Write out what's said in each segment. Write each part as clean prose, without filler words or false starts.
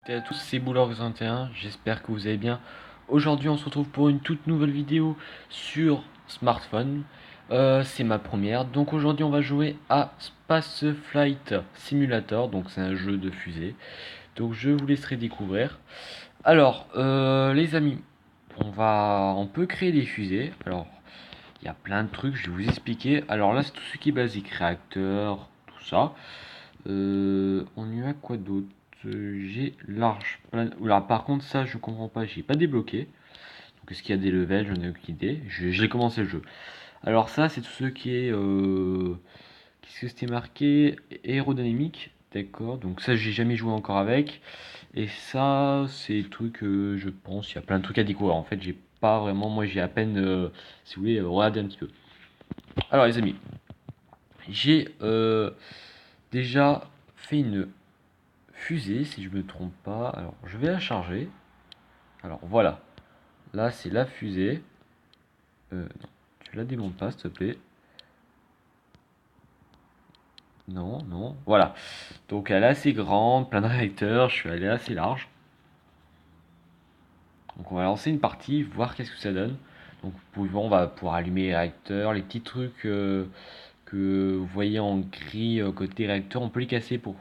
Et à tous, c'est Boulor21, j'espère que vous allez bien. Aujourd'hui on se retrouve pour une toute nouvelle vidéo sur smartphone. C'est ma première, donc aujourd'hui on va jouer à Space Flight Simulator, donc c'est un jeu de fusée. Donc je vous laisserai découvrir. Alors les amis, on peut créer des fusées. Alors il y a plein de trucs, je vais vous expliquer. Alors là c'est tout ce qui est basique, réacteur, tout ça. On y a quoi d'autre? J'ai large. Oula, par contre, ça je comprends pas, j'ai pas débloqué. Donc, est-ce qu'il y a des levels? J'en ai aucune idée. J'ai commencé le jeu. Alors, ça, c'est tout ce qui est. Qu'est-ce que c'était marqué? Aérodynamique. D'accord. Donc, ça, j'ai jamais joué encore avec. Et ça, c'est des trucs, je pense, il y a plein de trucs à découvrir. En fait, j'ai pas vraiment. Moi, j'ai à peine. Si vous voulez, regarder un petit peu. Alors, les amis, j'ai déjà fait une fusée, si je me trompe pas. Alors, je vais la charger. Alors, voilà. Là, c'est la fusée. Non, tu la démontes pas, s'il te plaît. Non, non. Voilà. Donc, elle est assez grande, plein de réacteurs. Je suis allé assez large. Donc, on va lancer une partie, voir qu'est-ce que ça donne. Donc, on va pouvoir allumer les réacteurs. Les petits trucs que vous voyez en gris côté réacteur, on peut les casser pour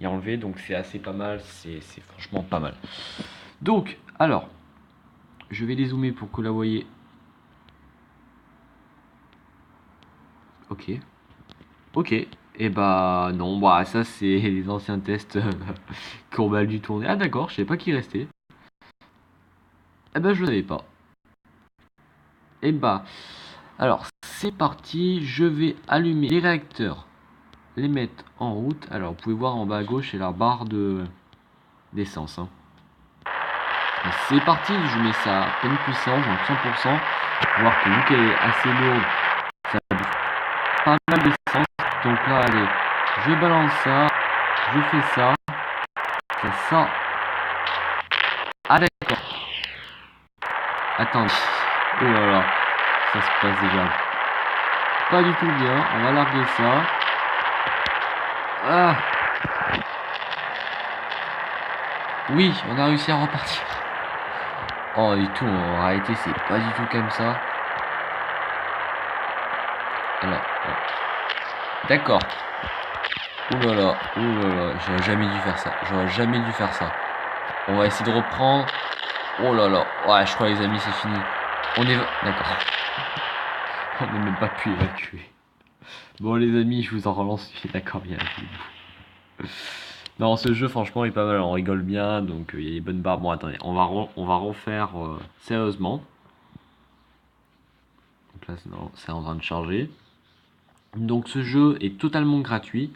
y enlever. Donc, c'est assez pas mal. C'est franchement pas mal. Donc, alors, je vais les zoomer pour que vous la voyez. Ok. Ok. Et bah non, bah ça c'est les anciens tests qu'on m'a dû tourner. Ah d'accord, je sais pas qui restait. Eh ben je savais pas. Et bah alors c'est parti, je vais allumer les réacteurs, les mettre en route. Alors vous pouvez voir en bas à gauche c'est la barre de d'essence. Hein. C'est parti, je mets ça à pleine puissance, donc 100%. Voir que vu qu'elle est assez lourde, ça bouffe pas mal d'essence. Donc là allez, je balance ça, je fais ça, c'est ça. Ah d'accord. Attends. Oh là là, ça se passe déjà pas du tout bien. On va larguer ça. Ah, oui, on a réussi à repartir. Oh, et tout, en réalité, c'est pas du tout comme ça. Alors, d'accord. Ouh là là, j'aurais jamais dû faire ça. J'aurais jamais dû faire ça. On va essayer de reprendre. Oh là là, ouais, je crois les amis, c'est fini. On est... D'accord. On n'a même pas pu évacuer. Bon les amis, je vous en relance. D'accord, bien. Non, ce jeu, franchement, est pas mal. On rigole bien, donc il y a des bonnes barres. Bon, attendez, on va refaire sérieusement. Donc là, c'est en train de charger. Donc, ce jeu est totalement gratuit.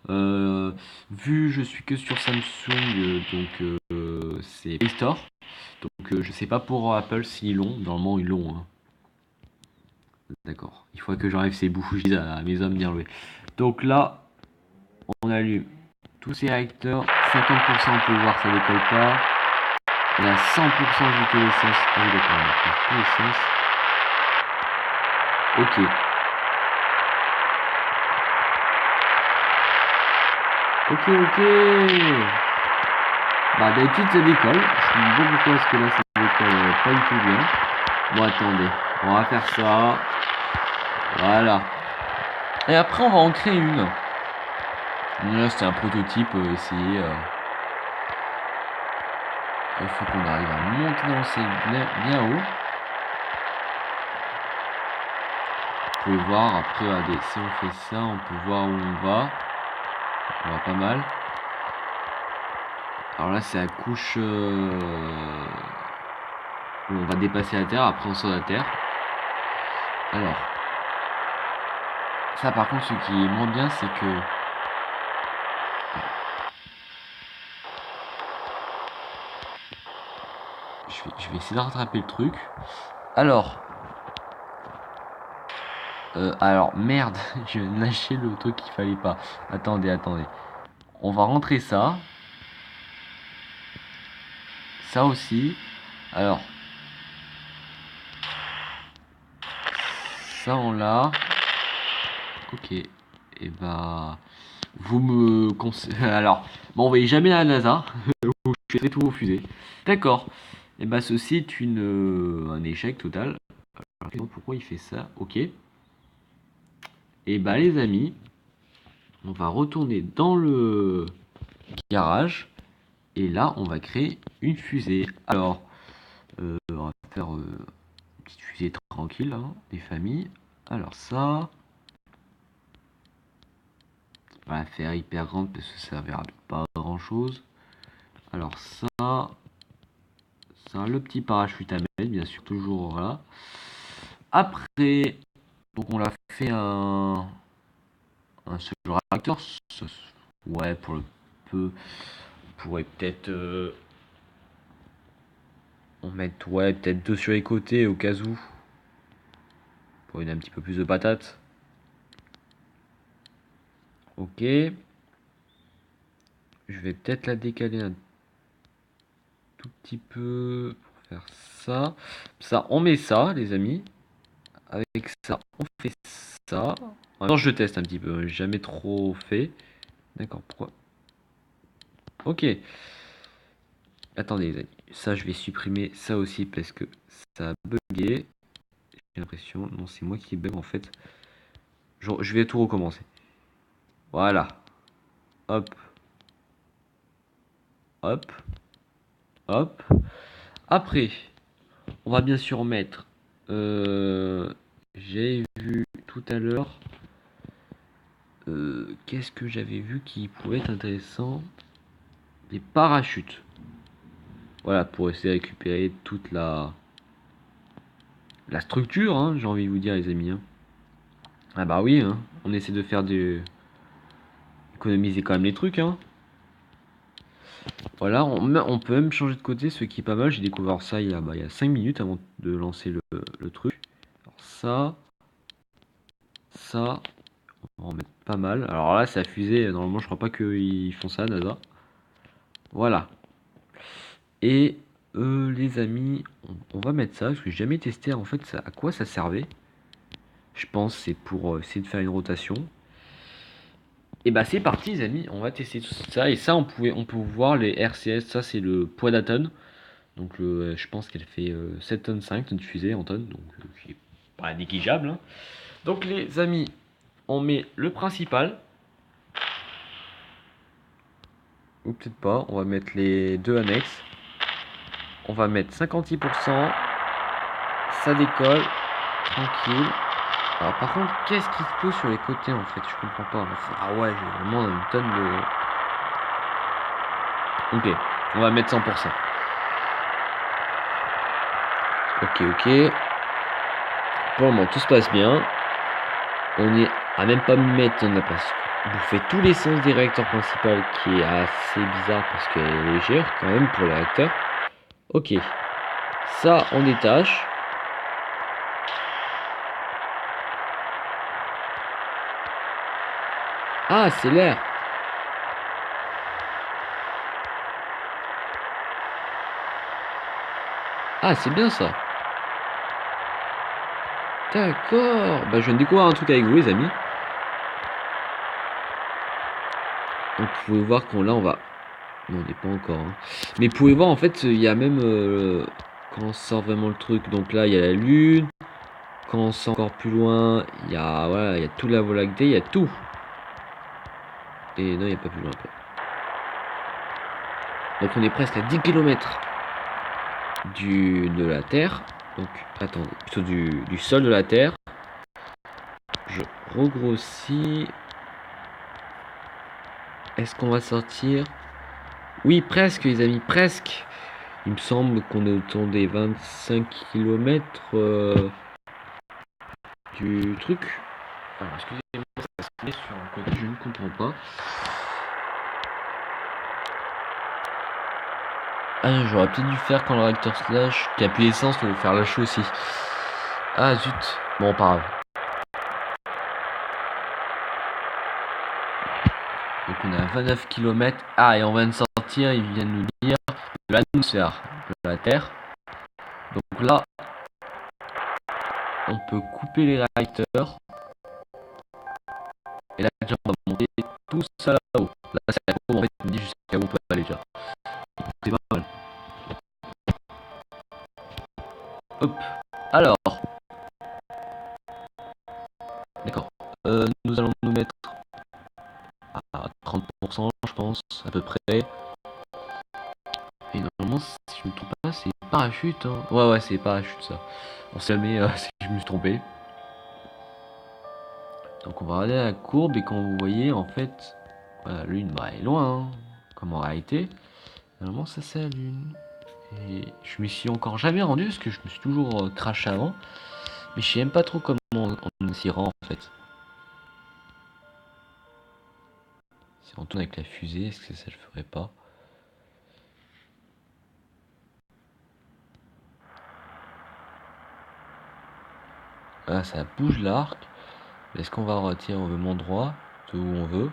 Vu je suis que sur Samsung, donc c'est Play Store. Donc, je sais pas pour Apple s'ils l'ont. Normalement, ils l'ont. Hein. D'accord. Il faut que j'enlève ces bougies à mes hommes bien loués. Donc là, on allume tous ces réacteurs. 50%, on peut voir, ça décolle pas. On a 100% vu que l'essence. Ah oui, d'accord, on a plus l'essence. Ok. Ok, ok. Bah, d'habitude, ça décolle. Je me demande pourquoi est-ce que là, ça décolle pas du tout bien. Bon, attendez. On va faire ça. Voilà. Et après, on va en créer une. Là, c'était un prototype. Essayer. Il faut qu'on arrive à monter dans le ciel bien haut. Vous pouvez voir, après, regardez, si on fait ça, on peut voir où on va. On va pas mal. Alors là, c'est la couche où on va dépasser la Terre, après on sort de la Terre. Alors, ça par contre, ce qui est moins bien, c'est que... Je vais essayer de rattraper le truc. Alors... merde, je viens de lâcher le truc qu'il fallait pas. Attendez, attendez. On va rentrer ça. Ça aussi. Alors... Ça on l'a. Ok. Et bah... Vous me conseillez... Alors... Bon, on voyait jamais la NASA. je fais tous vos fusées. D'accord. Et bah ceci est un échec total. Alors, pourquoi il fait ça? Ok. Et bah les amis, on va retourner dans le garage. Et là, on va créer une fusée. Alors, on va faire une petite fusée tranquille, hein, des familles. Alors ça, on va la faire hyper grande parce que ça servira pas à grand chose. Alors ça, le petit parachute à mettre, bien sûr, toujours là. Après, donc on l'a fait un seul réacteur. Ouais, pour le peu, on pourrait peut-être en mettre, ouais, peut-être deux sur les côtés au cas où. Pour une un petit peu plus de patates. Ok. Je vais peut-être la décaler un tout petit peu pour faire ça. Ça, on met ça, les amis. Avec ça, on fait ça. Maintenant, je teste un petit peu. J'ai jamais trop fait. D'accord, pourquoi? Ok. Attendez, les amis. Ça, je vais supprimer ça aussi parce que ça a bugué. J'ai l'impression. Non, c'est moi qui bug en fait. Je vais tout recommencer. Voilà. Hop. Hop. Hop. Après, on va bien sûr mettre. J'ai vu tout à l'heure. Qu'est-ce que j'avais vu qui pouvait être intéressant? Des parachutes. Voilà, pour essayer de récupérer toute la structure, hein, j'ai envie de vous dire, les amis. Hein. Ah bah oui, hein, on essaie de faire économiser quand même les trucs. Hein. Voilà, on peut même changer de côté, ce qui est pas mal. J'ai découvert ça il y a 5 minutes avant de lancer le truc. Alors ça, on va en mettre pas mal. Alors là, c'est la fusée. Normalement, je crois pas qu'ils font ça, NASA. Voilà. Et les amis, on va mettre ça, parce que j'ai jamais testé en fait à quoi ça servait. Je pense c'est pour essayer de faire une rotation. Et bah c'est parti les amis, on va tester tout ça. Et ça on peut voir les RCS, ça c'est le poids d'un tonne. Donc je pense qu'elle fait 7 tonnes 5 tonnes fusée en tonnes, donc qui est pas négligeable. Hein. Donc les amis, on met le principal. Ou peut-être pas, on va mettre les deux annexes. On va mettre 56%. Ça décolle. Tranquille. Alors par contre, qu'est-ce qui se pose sur les côtés en fait? Je comprends pas. Ah ouais, j'ai vraiment une tonne de... Ok, on va mettre 100%. Ok. Pour le moment, tout se passe bien. On est à même pas mettre, on a pas bouffé tous les sens des réacteurs principaux, qui est assez bizarre parce qu'elle est légère quand même pour les réacteurs. Ok, ça on détache. Ah, c'est l'air. Ah, c'est bien ça. D'accord. Bah, je viens de découvrir un truc avec vous, les amis. Donc, vous pouvez voir qu'on là, on va... Non, on n'est pas encore. Hein. Mais vous pouvez voir, en fait, il y a même... quand on sort vraiment le truc. Donc là, il y a la Lune. Quand on sort encore plus loin, il y a... Voilà, il y a toute la Voie lactée, il y a tout. Et non, il n'y a pas plus loin après. Donc on est presque à 10 km de la Terre. Donc, attendez, plutôt du sol de la Terre. Je regrossis. Est-ce qu'on va sortir? Oui, presque, les amis, presque. Il me semble qu'on est autour des 25 km du truc. Alors, excusez-moi, ça se met sur un côté, je ne comprends pas. Ah, j'aurais peut-être dû faire quand le réacteur se lâche, qui appuie l'essence, le faire lâcher aussi. Ah, zut. Bon, pas grave. Donc on est à 29 km. Ah, et on vient de sortir, ils viennent nous dire de l'atmosphère de la Terre. Donc là, on peut couper les réacteurs. Et là, déjà, on va monter tout ça là-haut. Là, c'est la courbe, en fait, il me dit jusqu'à où on peut aller déjà. c'est pas mal. Hop. Alors. D'accord. Nous allons nous mettre à 30%, je pense, à peu près. Et normalement, si je me trompe pas, c'est parachute. Hein. Ouais, c'est parachute ça. On sait jamais si je me suis trompé. Donc on va regarder la courbe et quand vous voyez, en fait, la lune est loin, hein, comme en réalité. Normalement, ça c'est la lune. Et je m'y suis encore jamais rendu parce que je me suis toujours craché avant. Mais je sais même pas trop comment on s'y rend en fait. Si on tourne avec la fusée, est-ce que ça le ferait pas? Ah, ça bouge l'arc. Est-ce qu'on va retirer au même endroit, de où on veut?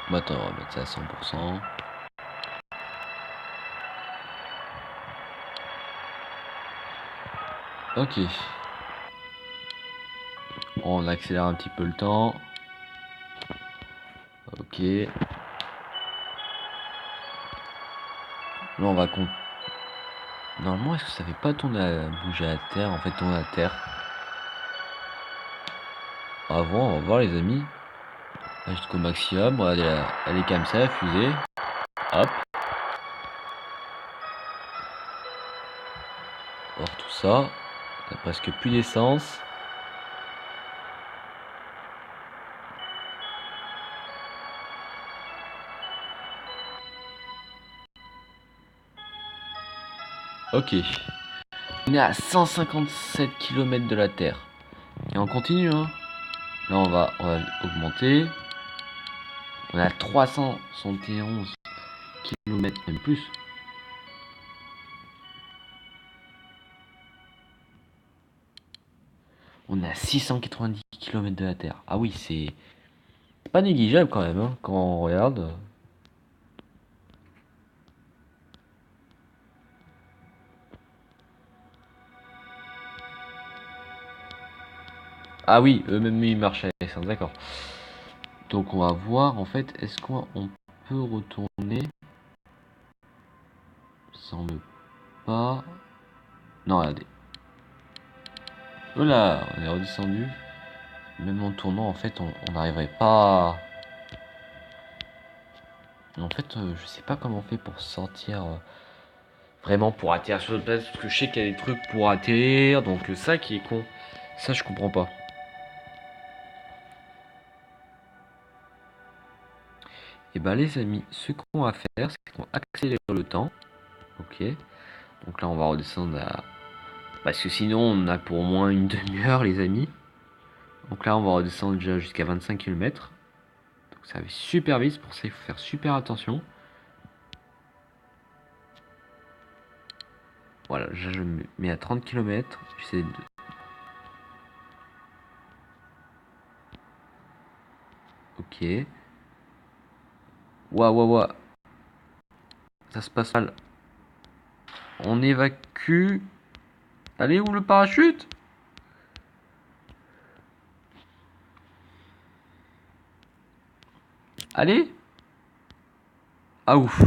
Bah attends, on va mettre ça à 100%. Ok. On accélère un petit peu le temps. Ok. Là on va compter. Normalement, est-ce que ça fait pas tourner bouger à terre? En fait, tourner à terre. Avant, on va voir les amis. Jusqu'au maximum. Regardez, elle est comme ça, la fusée. Hop. Hors tout ça. On a presque plus d'essence. Ok. On est à 157 km de la Terre. Et on continue, hein. Là, on va augmenter. On est à 371 km, même plus. On est à 690 km de la Terre. Ah oui, c'est pas négligeable quand même, hein, quand on regarde. Ah oui, eux-mêmes ils marchent à l'essence, d'accord. Donc on va voir en fait, est-ce qu'on peut retourner? Semble pas. Non, regardez. Oh là, on est redescendu. Même en tournant, en fait, on n'arriverait pas à... En fait, je sais pas comment on fait pour sortir... vraiment pour atterrir sur le place, parce que je sais qu'il y a des trucs pour atterrir, donc ça qui est con. Ça, je comprends pas. Et bah les amis, ce qu'on va faire, c'est qu'on accélère le temps. Ok. Donc là, on va redescendre à... Parce que sinon, on a pour au moins une demi-heure, les amis. Donc là, on va redescendre déjà jusqu'à 25 km. Donc ça va super vite, pour ça, il faut faire super attention. Voilà, je me mets à 30 km. J'essaie de... Ok. Waouh. Ça se passe mal. On évacue. Allez, où le parachute? Allez. Ah ouf.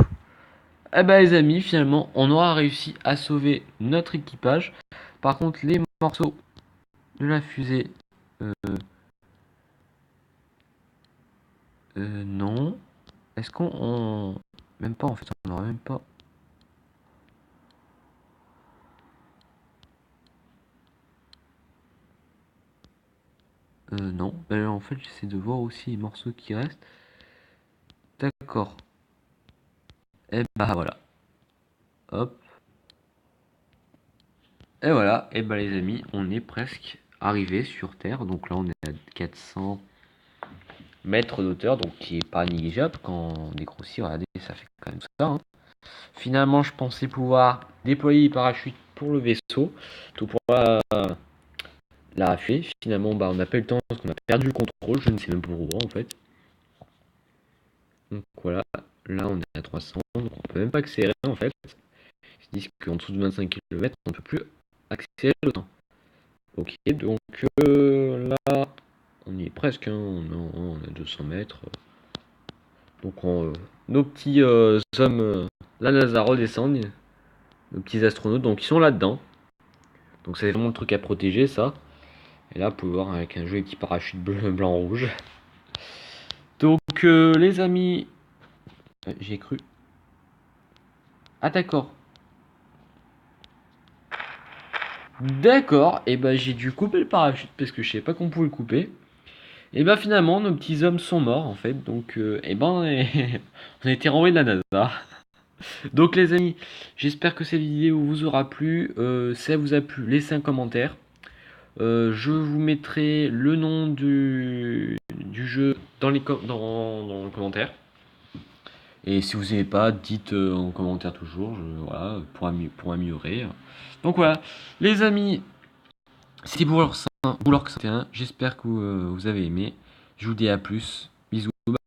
Eh ben les amis, finalement, on aura réussi à sauver notre équipage. Par contre, les morceaux de la fusée, euh, non. Est-ce même pas en fait, on n'aura même pas. Non. Ben, en fait, j'essaie de voir aussi les morceaux qui restent. D'accord. Et bah voilà. Hop. Et voilà. Et bah les amis, on est presque arrivé sur Terre. Donc là, on est à 400 mètres d'auteur, donc qui est pas négligeable quand on dégrossit. Regardez, ça fait quand même ça. Hein. Finalement, je pensais pouvoir déployer les parachutes pour le vaisseau, tout pour la fusée. Finalement, on n'a pas eu le temps parce qu'on a perdu le contrôle. Je ne sais même pas pourquoi en fait. Donc voilà, là on est à 300, donc on peut même pas accélérer en fait. Ils disent qu'en dessous de 25 km, on ne peut plus accélérer le temps. Ok, donc là, on y est presque, hein, on a 200 mètres. Donc nos petits hommes, la NASA redescendent, nos petits astronautes, donc ils sont là-dedans. Donc c'est vraiment le truc à protéger, ça. Et là, vous pouvez voir avec un joli petit parachute bleu, blanc, rouge. Donc les amis, j'ai cru. Ah d'accord. D'accord, et ben j'ai dû couper le parachute parce que je savais pas qu'on pouvait le couper. Et ben finalement, nos petits hommes sont morts en fait, donc et ben on a été renvoyés de la NASA. Donc les amis, j'espère que cette vidéo vous aura plu. Si ça vous a plu, laissez un commentaire. Je vous mettrai le nom du jeu dans le commentaire. Et si vous n'avez pas, dites en commentaire toujours, voilà, pour améliorer. Donc voilà, les amis, c'était pour leur 51. J'espère que vous avez aimé. Je vous dis à plus.